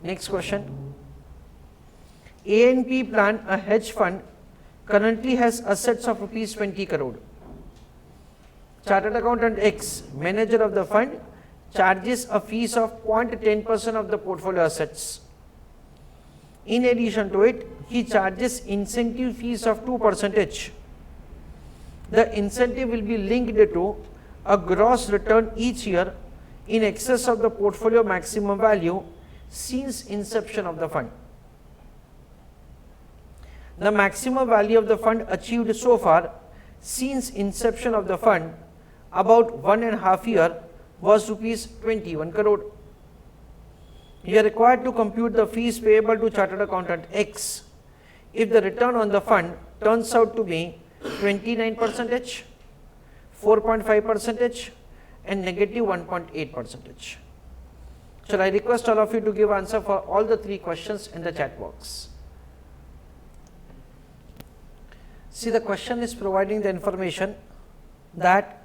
Next question. ANP Plan, a hedge fund, currently has assets of rupees 20 crore. Chartered Accountant X, manager of the fund, charges a fees of 0.10% of the portfolio assets. In addition to it, he charges incentive fees of 2%. The incentive will be linked to a gross return each year in excess of the portfolio maximum value since inception of the fund. The maximum value of the fund achieved so far since inception of the fund, about 1.5 years, was rupees 21 crore. You are required to compute the fees payable to Chartered Accountant X if the return on the fund turns out to be 29%, 4.5% and negative 1.8%. Shall I request all of you to give answer for all the 3 questions in the chat box? See, the question is providing the information that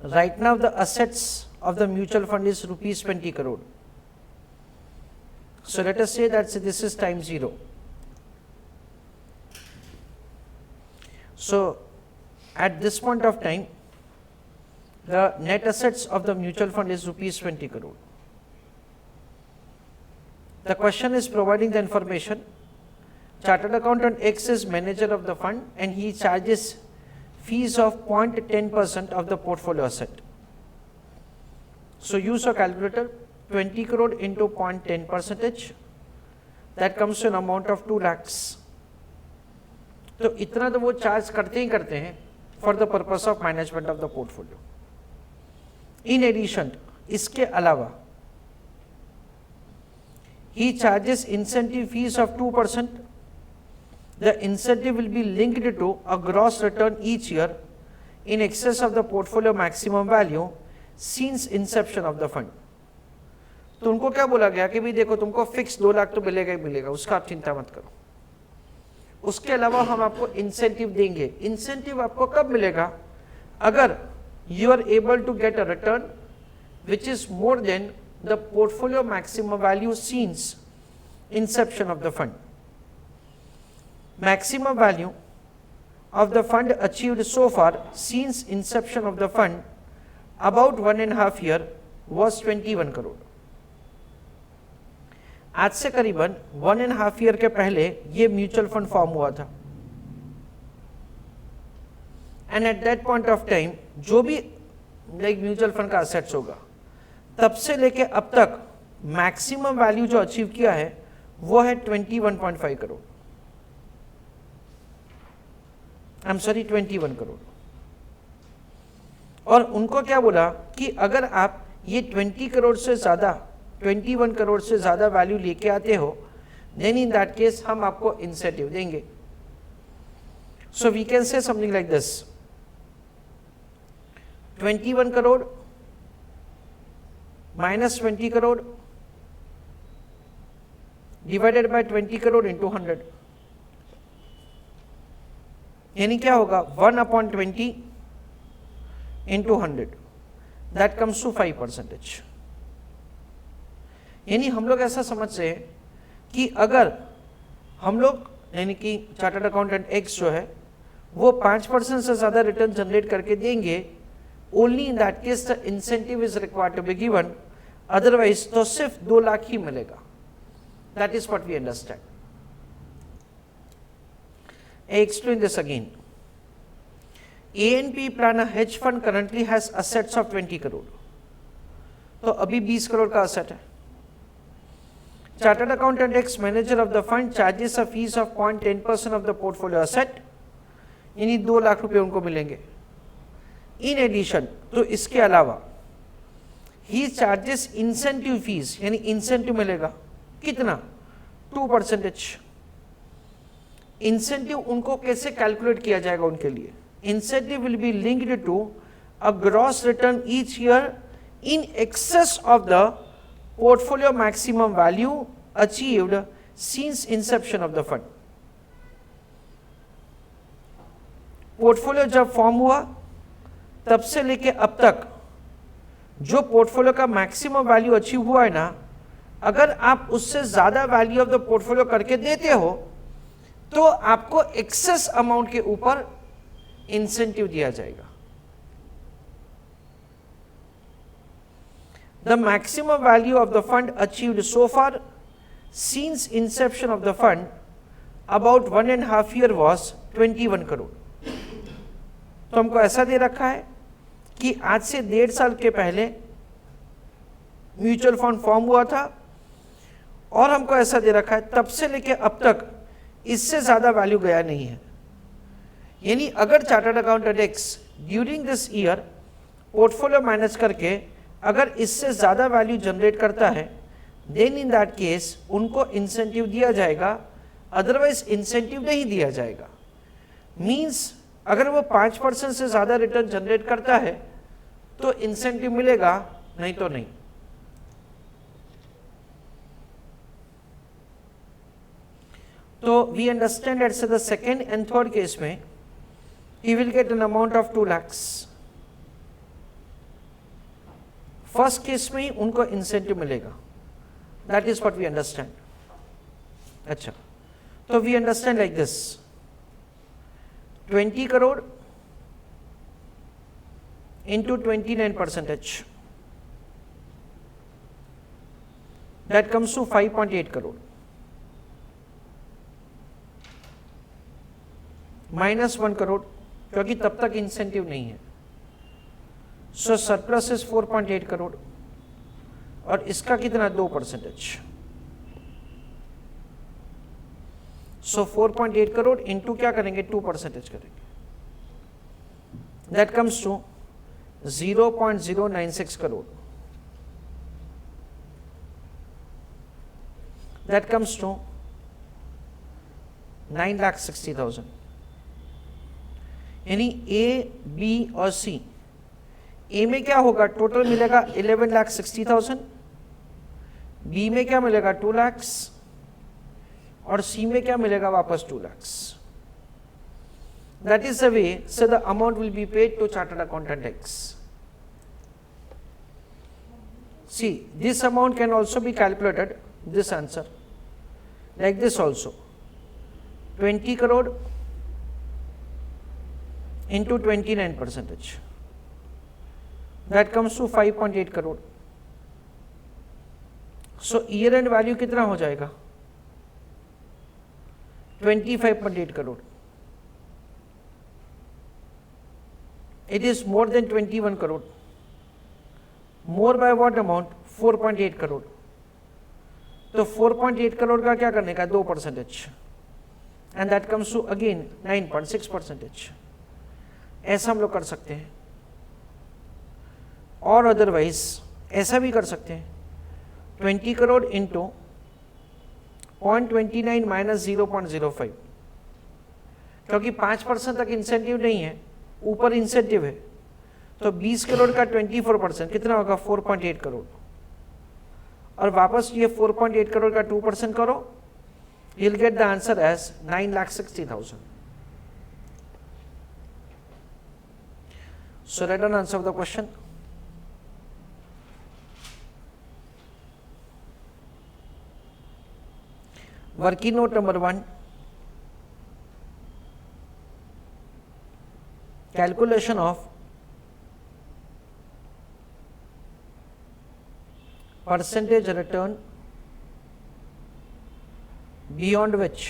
right now the assets of the mutual fund is rupees 20 crore. So let us say that this is time 0. So at this point of time, the net assets of the mutual fund is rupees 20 crore. The question is providing the information. Chartered Accountant X is manager of the fund and he charges fees of 0.10% of the portfolio asset. So use a calculator, 20 crore into 0.10%, that comes to an amount of 2 lakhs. तो इतना तो वो charge करते ही करते हैं for the purpose of management of the portfolio. In addition, इसके अलावा he charges incentive fees of 2%. The incentive will be linked to a gross return each year in excess of the portfolio maximum value since inception of the fund. तो उनको क्या बोला गया कि भी देखो तुमको फिक्स 2 लाख तो मिलेगा ही मिलेगा, उसका आप चिंता मत करो. उसके अलावा हम आपको इंसेंटिव देंगे. इंसेंटिव आपको कब मिलेगा? अगर you are able to get a return which is more than the portfolio maximum value since inception of the fund. Maximum value of the fund achieved so far since inception of the fund, about 1.5 years, was 21 crore. आज से करीबन 1.5 year के पहले ये mutual fund form हुआ था. And at that point of time जो भी म्यूचुअल फंड का असेट्स होगा, तब से लेके अब तक मैक्सिमम वैल्यू जो अचीव किया है वो है 21.5 crore. I am sorry, 21 crore. और उनको क्या बोला कि अगर आप ये 20 करोड़ से ज्यादा, 21 करोड़ से ज्यादा वैल्यू लेके आते हो, देन इन दैट केस हम आपको इंसेंटिव देंगे. So we can say something like this, 21 crore minus 20 crore divided by 20 crore into 100, यानी क्या होगा 1/20 into 100, that comes to 5%. यानी हम लोग ऐसा समझ से कि अगर हम लोग यानी कि चार्टर्ड अकाउंटेंट एक्स जो है वो 5% से ज्यादा रिटर्न जनरेट करके देंगे, only in that case the incentive is required to be given, otherwise तो सिर्फ 2 लाख ही मिलेगा. That is what we understand. I explain this again. ANP Plan, a hedge fund, currently has assets of 20 crore. तो अभी 20 करोड़ का asset है. Chartered Accountant X, manager of the fund, charges a fees of 0.10% of the portfolio asset, यानी 2 लाख रुपए उनको मिलेंगे. In addition, तो इसके अलावा ही चार्जेस इंसेंटिव फीस, यानी इंसेंटिव मिलेगा कितना? 2%. इंसेंटिव उनको कैसे कैलकुलेट किया जाएगा उनके लिए? Incentive will be linked to a gross return each year in excess of the portfolio maximum value achieved since inception of the fund. Portfolio जब फॉर्म हुआ तब से लेके अब तक जो पोर्टफोलियो का मैक्सिमम वैल्यू अचीव हुआ है ना, अगर आप उससे ज्यादा वैल्यू ऑफ द पोर्टफोलियो करके देते हो तो आपको एक्सेस अमाउंट के ऊपर इंसेंटिव दिया जाएगा. The maximum value of the fund achieved so far since inception of the fund about 1.5 year was 21 crore. तो हमको ऐसा दे रखा है कि आज से 1.5 साल के पहले म्यूचुअल फंड फॉर्म हुआ था और हमको ऐसा दे रखा है तब से लेके अब तक इससे ज्यादा वैल्यू गया नहीं है. यानी अगर chartered accountant x during this year portfolio manage करके अगर इससे ज्यादा वैल्यू जनरेट करता है देन इन दैट केस उनको इंसेंटिव दिया जाएगा, अदरवाइज इंसेंटिव नहीं दिया जाएगा. मींस अगर वो 5% से ज्यादा रिटर्न जनरेट करता है तो इंसेंटिव मिलेगा, नहीं तो नहीं. तो we understand at the second and third case में he will get an amount of 2 lakhs. First case में ही उनको इंसेंटिव मिलेगा. That is what we understand. अच्छा, तो we understand like this 20 crore into 29%, that comes to 5.8 crore minus 1 crore क्योंकि तब तक इंसेंटिव नहीं है. सो सरप्लस इज 4.8 करोड़ और इसका कितना 2%. सो 4.8 करोड़ इंटू क्या करेंगे 2% करेंगे. That comes to 0.096 crore. That comes to 9,60,000. यानी ए, बी और सी. ए में क्या होगा, टोटल मिलेगा 11,60,000, बी में क्या मिलेगा 2 लाख और सी में क्या मिलेगा वापस 2 lakh. That is the way so the amount will be paid to chartered accountant X. See this amount can also be calculated this answer like this also 20 crore into 29%. That comes to 5.8 crore. So year end value कितना हो जाएगा 25.8 crore. It is more than 21 crore. More by what amount 4.8 crore. तो 4.8 करोड़ का क्या करने का 2% and that comes to again 9.6%. ऐसा हम लोग कर सकते हैं और अदरवाइज ऐसा भी कर सकते हैं 20 करोड़ इंटू 0.29 माइनस 0.05 क्योंकि 5% तक इंसेंटिव नहीं है, ऊपर इंसेंटिव है. तो 20 करोड़ का 24% कितना होगा 4.8 करोड़ और वापस ये 4.8 करोड़ का 2% करो, you will get the answer as 9,60,000. So write down answer of the question. Working note number 1. Calculation of percentage return beyond which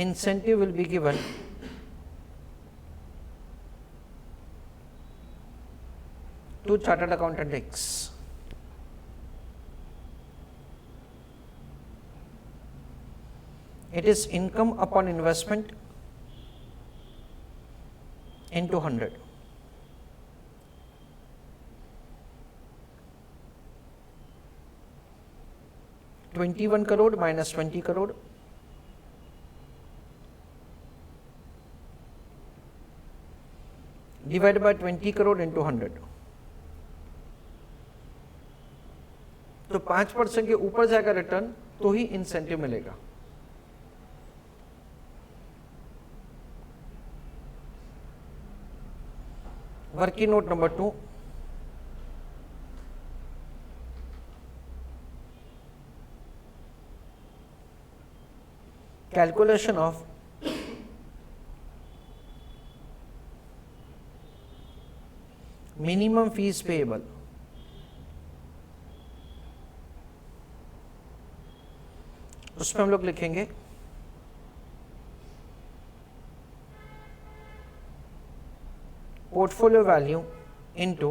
incentive will be given to chartered accountant X. It is income upon investment into 100. ₹21 crore minus 20 crore divided by 20 crore into 100. तो 5% के ऊपर जाएगा return तो ही incentive मिलेगा. Working note number 2, calculation of minimum fees payable. उसमें हम लोग लिखेंगे portfolio value into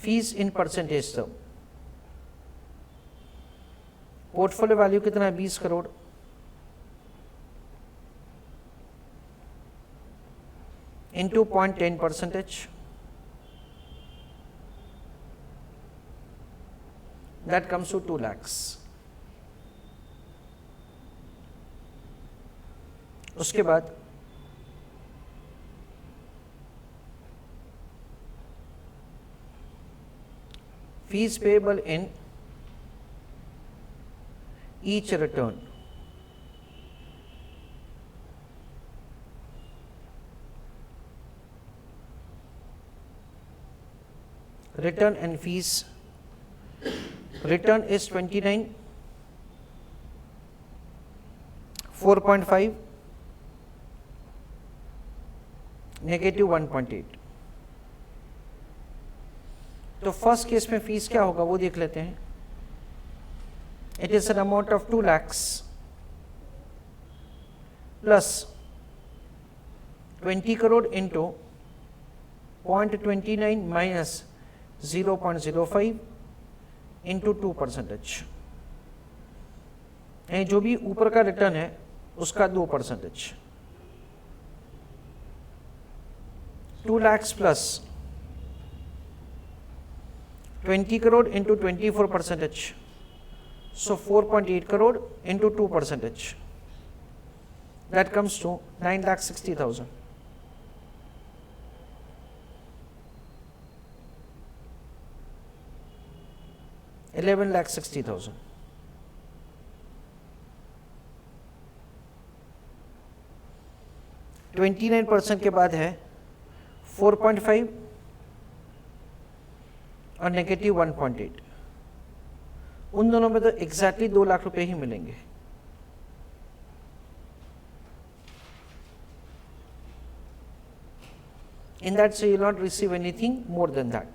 fees in percentage term. Portfolio value कितना है 20 crore, into 0.10%, that comes to 2 lakhs. उसके बाद fees payable in each return. Return and fees. Return is 29, 4.5, negative 1.8. तो first case में फीस क्या होगा वो देख लेते हैं. It is an amount of 2 lakhs plus 20 crore into 0.29 minus 0.05 into 2%. जो भी ऊपर का रिटर्न है उसका 2%. 2 lakhs plus 20 crore into 24%. So 4.8 crore into 2%. That comes to 9,60,000. $11,60,000. %29 के बाद है 4.5 और नेगेटिव 1.8. उन दोनों में तो एग्जैक्टली 2 लाख रुपए ही मिलेंगे. In that, so you will not receive anything more than that.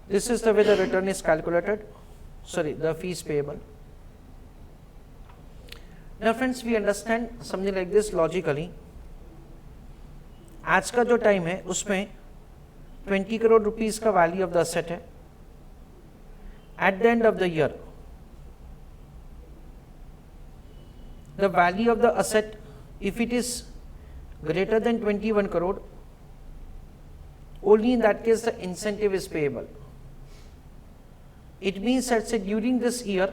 This is the way the return is calculated. Sorry, the fees payable. Now friends, we understand something like this logically. आज का जो time है उसमें 20 crore rupees का value of the asset है. At the end of the year the value of the asset, if it is greater than 21 crore, only in that case the incentive is payable. It means that say during this year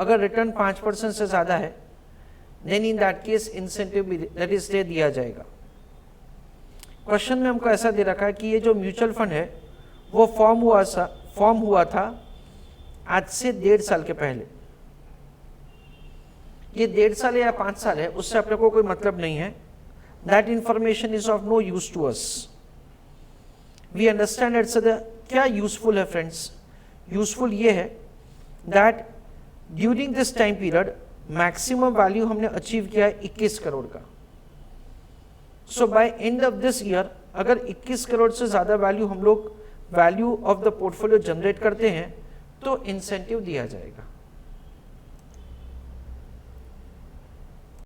अगर return 5% से ज़्यादा है then in that case incentive that is दे दिया जाएगा. Question में हमको ऐसा दे रखा है कि ये जो म्यूचुअल फंड है वो फॉर्म हुआ था आज से 1.5 साल के पहले. ये 1.5 साल या 5 साल है उससे अपने को कोई मतलब नहीं है. That information is of no use to us. We understand it's क्या यूजफुल है फ्रेंड्स. यूजफुल ये है that during this time period maximum value हमने अचीव किया है 21 करोड़ का. So by end of this year अगर 21 करोड़ से ज़्यादा वैल्यू हम लोग value of the portfolio generate करते हैं तो इंसेंटिव दिया जाएगा.